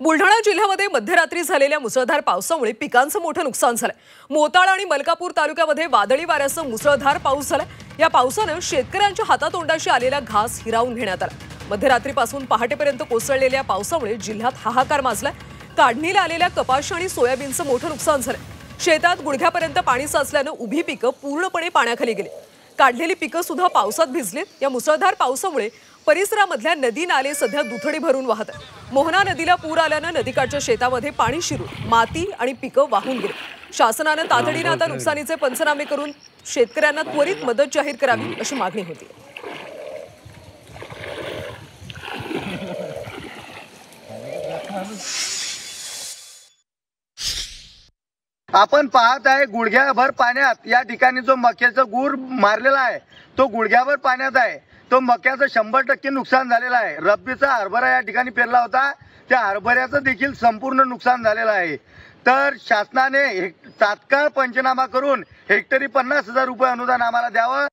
बुलढाणा जिल्ह्यामध्ये मध्यरात्री झालेल्या मुसळधार पावसामुळे पिकांचं मोठं नुकसान झालंय। मोताळा आणि मलकापूर तालुक्यामध्ये वादळी वाऱ्यासह मुसळधार पाऊस झालाय। या पावसानं शेतकऱ्यांच्या हातातोंडाशी आलेला घास हिरावून घेण्यात आला। मध्यरात्रीपासून पहाटेपर्यंत कोसळलेल्या पावसामुळे जिल्ह्यात हाहाकार माजलाय। काढणीला आलेल्या कपाशी आणि सोयाबीनचं मोठं नुकसान झालंय। शेतात गुडघ्यापर्यंत पाणी साचल्यानं उभी पिकं पूर्णपणे पाण्याखाली गेली। काढलेली पिकं सुद्धा पावसात भिजलीत। या मुसळधार पावसामुळे परिसरामधल्या नदी नाले सध्या दुथडी भरून वाहत आहेत। मोहना नदीला पूर आल्यानं नदीकाठच्या शेतामध्ये पाणी शिरून माती आणि पिकं वाहून गेली। शासनानं तातडीने आता नुकसानीचे पंचनामे करून शेतकऱ्यांना त्वरित मदत जाहीर करावी अशी मागणी होती। आपण पाहत आहे गुडघ्याभर पाण्यात या ठिकाणी जो मक्याचा गूर मारलेला आहे तो गुडघ्याभर पाण्यात आहे। तो मक्याचं 100% नुकसान झालेलं आहे। रब्बीचा हरभरा या ठिकाणी पेरला होता, त्या हरभऱ्याचं देखील संपूर्ण नुकसान झालेलं आहे। तर शासनाने तात्काळ पंचनामा करून हेक्टरी 50,000 रुपये अनुदान आम्हाला द्यावं।